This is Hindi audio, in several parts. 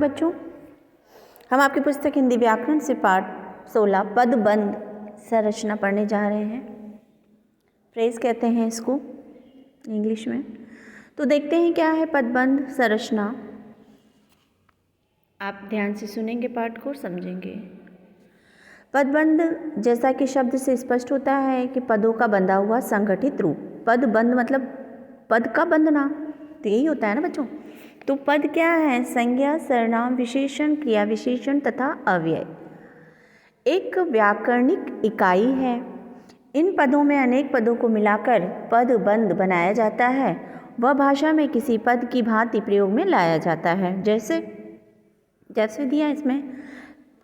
बच्चों, हम आपकी पुस्तक हिंदी व्याकरण से पाठ 16 पदबंध संरचना पढ़ने जा रहे हैं। फ्रेज कहते हैं इसको इंग्लिश में। तो देखते हैं क्या है पदबंध संरचना। आप ध्यान से सुनेंगे पाठ को और समझेंगे। पदबंध जैसा कि शब्द से स्पष्ट होता है कि पदों का बंधा हुआ संगठित रूप। पदबंध मतलब पद का बंधना, तो यही होता है ना बच्चों। तो पद क्या है? संज्ञा, सर्वनाम, विशेषण, क्रिया विशेषण तथा अव्यय एक व्याकरणिक इकाई है। इन पदों में अनेक पदों को मिलाकर पदबंध बनाया जाता है। वह भाषा में किसी पद की भांति प्रयोग में लाया जाता है। जैसे दिया इसमें,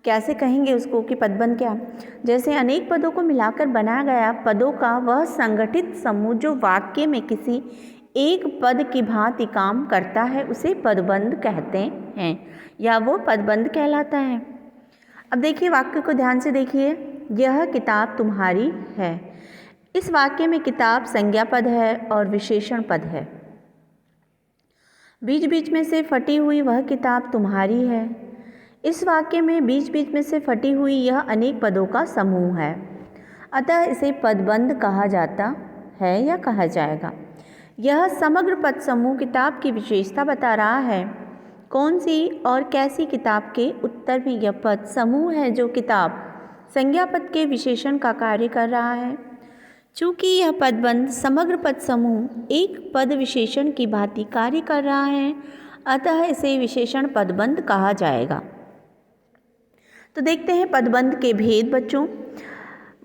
कैसे कहेंगे उसको कि पदबंध क्या? जैसे अनेक पदों को मिलाकर बनाया गया पदों का वह संगठित समूह जो वाक्य में किसी एक पद की भांति काम करता है उसे पदबंध कहते हैं या वो पदबंध कहलाता है। अब देखिए वाक्य को ध्यान से देखिए। यह किताब तुम्हारी है। इस वाक्य में किताब संज्ञा पद है और विशेषण पद है। बीच बीच में से फटी हुई वह किताब तुम्हारी है। इस वाक्य में बीच बीच में से फटी हुई यह अनेक पदों का समूह है, अतः इसे पदबंध कहा जाता है या कहा जाएगा। यह समग्र पद समूह किताब की विशेषता बता रहा है। कौन सी और कैसी किताब के उत्तर में यह पद समूह है जो किताब संज्ञा पद के विशेषण का कार्य कर रहा है। चूँकि यह पदबंध समग्र पद समूह एक पद विशेषण की भांति कार्य कर रहा है, अतः इसे विशेषण पदबंध कहा जाएगा। तो देखते हैं पदबंध के भेद बच्चों।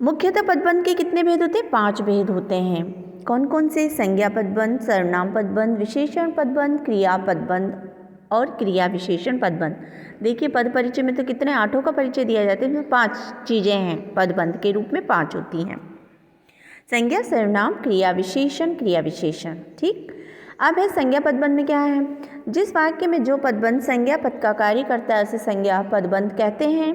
मुख्यतः पदबंध के कितने भेद होते हैं? 5 भेद होते हैं। कौन कौन से? संज्ञा पदबंध, सर्वनाम पदबंध, विशेषण पदबंध, क्रिया पदबंध और क्रिया विशेषण पदबंध। देखिए पद परिचय में तो कितने 8 का परिचय दिया जाता है, 5 चीज़ें हैं पदबंध के रूप में, 5 होती हैं। संज्ञा, सर्वनाम, क्रिया विशेषण, क्रिया विशेषण। ठीक। अब है संज्ञा पदबंध में क्या है? जिस वाक्य में जो पदबंध संज्ञा पद का कार्य करता है उसे संज्ञा पदबंध कहते हैं।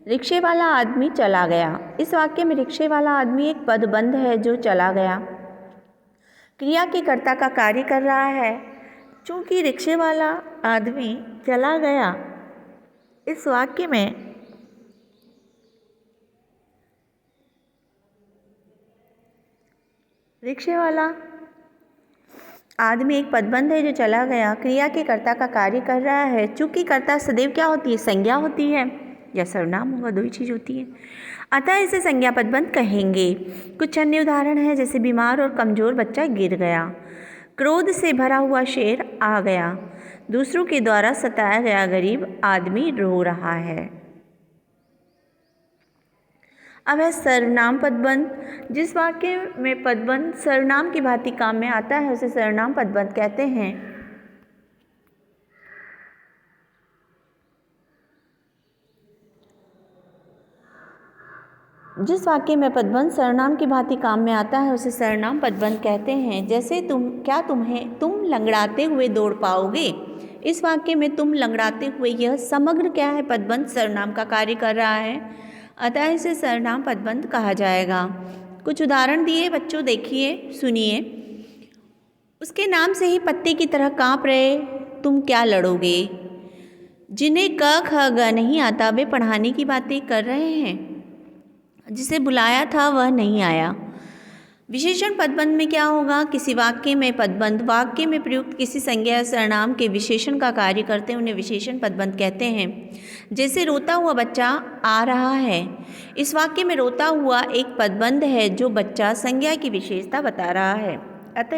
रिक्शे वाला आदमी चला गया। इस वाक्य में रिक्शे वाला आदमी एक पदबंध है जो चला गया, क्रिया के कर्ता का कार्य कर रहा है। चूँकि रिक्शे वाला आदमी चला गया, इस वाक्य में रिक्शे वाला आदमी एक पदबंध है जो चला गया, क्रिया के कर्ता का कार्य कर रहा है। चूँकि कर्ता सदैव क्या होती है? संज्ञा होती है या सर्वनाम होगा, 2 ही चीज़ होती है, अतः इसे संज्ञा पदबंध कहेंगे। कुछ अन्य उदाहरण है जैसे बीमार और कमज़ोर बच्चा गिर गया, क्रोध से भरा हुआ शेर आ गया, दूसरों के द्वारा सताया गया गरीब आदमी रो रहा है। अब है सर्वनाम पदबंध। जिस वाक्य में पदबंध सर्वनाम की भांति काम में आता है उसे सर्वनाम पदबंध कहते हैं। जिस वाक्य में पदबंध सर्वनाम की भांति काम में आता है उसे सर्वनाम पदबंध कहते हैं। जैसे तुम लंगड़ाते हुए दौड़ पाओगे। इस वाक्य में तुम लंगड़ाते हुए यह समग्र क्या है? पदबंध सर्वनाम का कार्य कर रहा है, अतः इसे सर्वनाम पदबंध कहा जाएगा। कुछ उदाहरण दिए बच्चों, देखिए सुनिए। उसके नाम से ही पत्ते की तरह काँप रहे तुम क्या लड़ोगे। जिन्हें क ख ग नहीं आता वे पढ़ाने की बातें कर रहे हैं। जिसे बुलाया था वह नहीं आया। विशेषण पदबंध में क्या होगा? किसी वाक्य में पदबंध वाक्य में प्रयुक्त किसी संज्ञा या सर्वनाम के विशेषण का कार्य करते हैं, उन्हें विशेषण पदबंध कहते हैं। जैसे रोता हुआ बच्चा आ रहा है। इस वाक्य में रोता हुआ एक पदबंध है जो बच्चा संज्ञा की विशेषता बता रहा है, अतः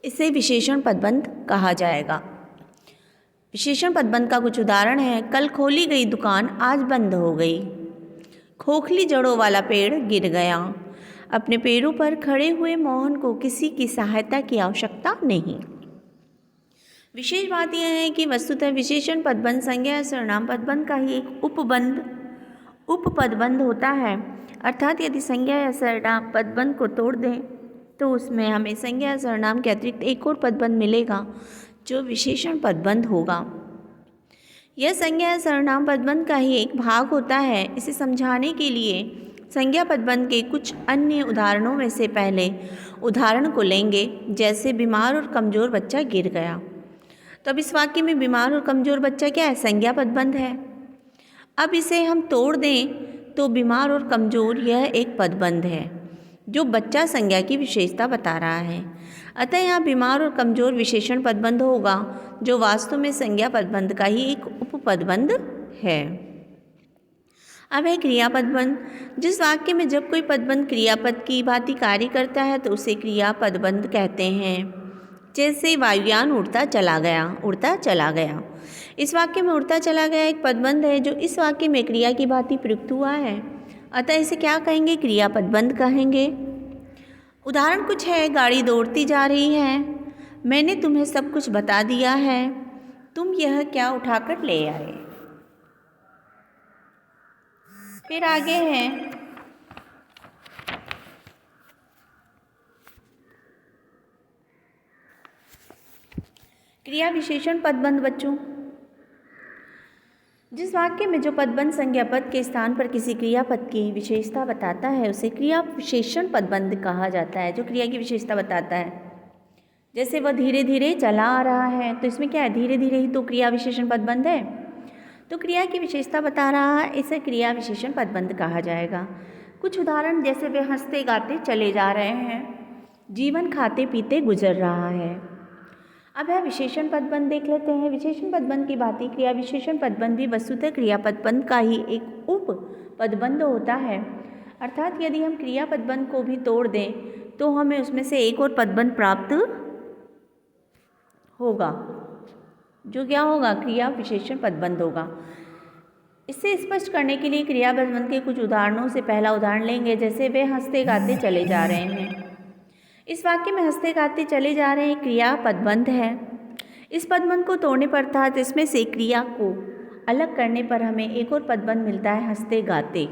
इसे विशेषण पदबंध कहा जाएगा। विशेषण पदबंध का कुछ उदाहरण है। कल खोली गई दुकान आज बंद हो गई। खोखली जड़ों वाला पेड़ गिर गया। अपने पैरों पर खड़े हुए मोहन को किसी की सहायता की आवश्यकता नहीं। विशेष बात यह है कि वस्तुतः विशेषण पदबंध संज्ञा या सर्वनाम पदबंध का ही एक उपपदबंध होता है। अर्थात यदि संज्ञा या सर्वनाम पदबंध को तोड़ दें तो उसमें हमें संज्ञा या सर्वनाम के अतिरिक्त एक और पदबंध मिलेगा जो विशेषण पदबंध होगा। यह संज्ञा या सर्वनाम पदबंध का ही एक भाग होता है। इसे समझाने के लिए संज्ञा पदबंध के कुछ अन्य उदाहरणों में से पहले उदाहरण को लेंगे, जैसे बीमार और कमज़ोर बच्चा गिर गया। तो अब इस वाक्य में बीमार और कमज़ोर बच्चा क्या है? संज्ञा पदबंध है। अब इसे हम तोड़ दें तो बीमार और कमज़ोर यह एक पदबंध है जो बच्चा संज्ञा की विशेषता बता रहा है। अतः यहाँ बीमार और कमज़ोर विशेषण पदबंध होगा जो वास्तव में संज्ञा पदबंध का ही एक उपपदबंध है। अब है क्रियापदबंध। जिस वाक्य में जब कोई पदबंध क्रियापद की भांति कार्य करता है तो उसे क्रियापदबंध कहते हैं। जैसे वायुयान उड़ता चला गया। इस वाक्य में उड़ता चला गया एक पदबंध है जो इस वाक्य में क्रिया की भांति प्रयुक्त हुआ है, अतः इसे क्या कहेंगे? क्रियापदबंध कहेंगे। उदाहरण कुछ है, गाड़ी दौड़ती जा रही है, मैंने तुम्हें सब कुछ बता दिया है, तुम यह क्या उठाकर ले आए। फिर आगे है क्रिया विशेषण पदबंध। बच्चों, जिस वाक्य में जो पदबंध संज्ञा पद के स्थान पर किसी क्रियापद की विशेषता बताता है उसे क्रिया विशेषण पदबंध कहा जाता है, जो क्रिया की विशेषता बताता है। जैसे वह धीरे धीरे चला आ रहा है, तो इसमें क्या है? धीरे धीरे ही तो क्रिया विशेषण पदबंध है, तो क्रिया की विशेषता बता रहा है, इसे क्रिया विशेषण पदबंध कहा जाएगा। कुछ उदाहरण, जैसे वे हंसते गाते चले जा रहे हैं, जीवन खाते पीते गुजर रहा है। अब है विशेषण पदबंध देख लेते हैं। विशेषण पदबंध की भांति क्रिया विशेषण पदबंध भी वस्तुतः क्रिया पदबंध का ही एक उप पदबंध होता है। अर्थात यदि हम क्रिया पदबंध को भी तोड़ दें तो हमें उसमें से एक और पदबंध प्राप्त होगा, जो क्या होगा? क्रिया विशेषण पदबंध होगा। इसे स्पष्ट करने के लिए क्रिया पदबंध के कुछ उदाहरणों से पहला उदाहरण लेंगे। जैसे वे हंसते गाते चले जा रहे हैं। इस वाक्य में हंसते गाते चले जा रहे हैं क्रिया पदबंध है। इस पदबंध को तोड़ने पर अर्थात इसमें से क्रिया को अलग करने पर हमें एक और पदबंध मिलता है, हंसते गाते,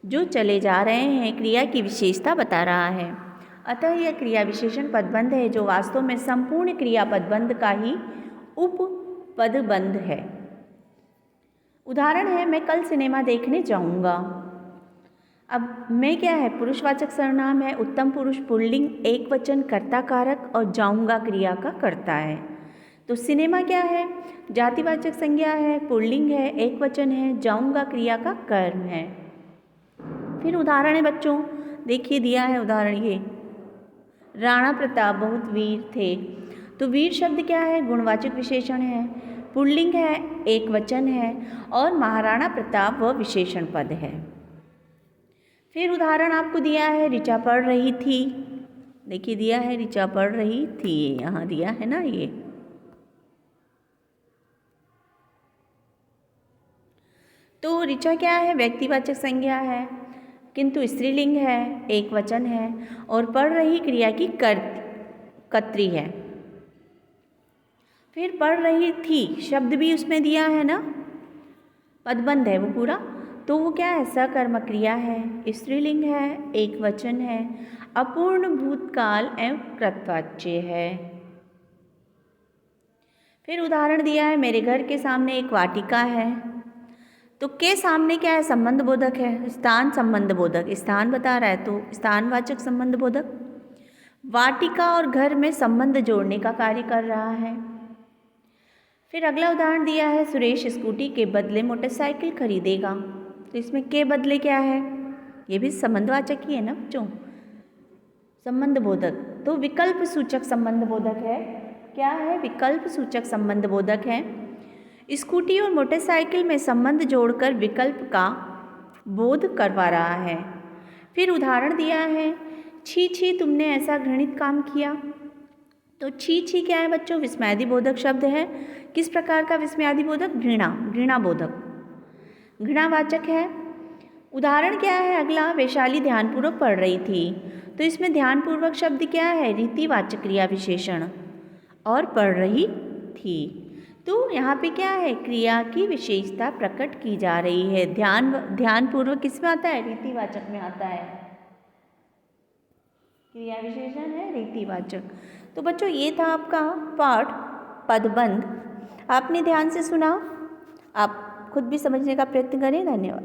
जो चले जा रहे हैं क्रिया की विशेषता बता रहा है। अतः यह क्रिया विशेषण पदबंध है जो वास्तव में संपूर्ण क्रिया पदबंध का ही उप पदबंध है। उदाहरण है, मैं कल सिनेमा देखने जाऊंगा। अब मैं क्या है? पुरुषवाचक सर्वनाम है, उत्तम पुरुष पुल्लिंग एक वचन कर्ता कारक और जाऊंगा क्रिया का कर्ता है। तो सिनेमा क्या है? जातिवाचक संज्ञा है, पुल्लिंग है, एक वचन है, जाऊंगा क्रिया का कर्म है। फिर उदाहरण है बच्चों, देखिए दिया है उदाहरण ये, राणा प्रताप बहुत वीर थे। तो वीर शब्द क्या है? गुणवाचक विशेषण है, पुल्लिंग है, एक वचन है और महाराणा प्रताप वह विशेषण पद है। फिर उदाहरण आपको दिया है, ऋचा पढ़ रही थी। देखिए दिया है ऋचा पढ़ रही थी, यहाँ दिया है ना ये। तो ऋचा क्या है? व्यक्तिवाचक संज्ञा है, किंतु स्त्रीलिंग है, एक वचन है और पढ़ रही क्रिया की कर्त्री है। फिर पढ़ रही थी शब्द भी उसमें दिया है ना, पदबंध है वो पूरा। तो वो क्या है? सकर्मक क्रिया है, स्त्रीलिंग है, एक वचन है, अपूर्ण भूतकाल एवं कृतवाच्य है। फिर उदाहरण दिया है, मेरे घर के सामने एक वाटिका है। तो के सामने क्या है? संबंध बोधक है, स्थान संबंध बोधक, स्थान बता रहा है तो स्थानवाचक संबंध बोधक। वाटिका और घर में संबंध जोड़ने का कार्य कर रहा है। फिर अगला उदाहरण दिया है, सुरेश स्कूटी के बदले मोटरसाइकिल खरीदेगा। तो इसमें के बदले क्या है? ये भी संबंधवाचक ही है ना बच्चों, संबंध बोधक। तो विकल्प सूचक संबंध बोधक है। क्या है? विकल्प सूचक संबंध बोधक है। स्कूटी और मोटरसाइकिल में संबंध जोड़कर विकल्प का बोध करवा रहा है। फिर उदाहरण दिया है, छी छी तुमने ऐसा घृणित काम किया। तो छी छी क्या है बच्चों? विस्मयादि बोधक शब्द है। किस प्रकार का विस्मयादि बोधक? घृणा बोधक, घृणावाचक है। उदाहरण क्या है अगला? वैशाली ध्यानपूर्वक पढ़ रही थी। तो इसमें ध्यानपूर्वक शब्द क्या है? रीतिवाचक क्रिया विशेषण, और पढ़ रही थी। तो यहाँ पे क्या है? क्रिया की विशेषता प्रकट की जा रही है। ध्यानपूर्वक किस में आता है? रीतिवाचक में आता है। क्रिया विशेषण है रीतिवाचक। तो बच्चों ये था आपका पाठ पदबंध। आपने ध्यान से सुना, आप खुद भी समझने का प्रयत्न करें। धन्यवाद।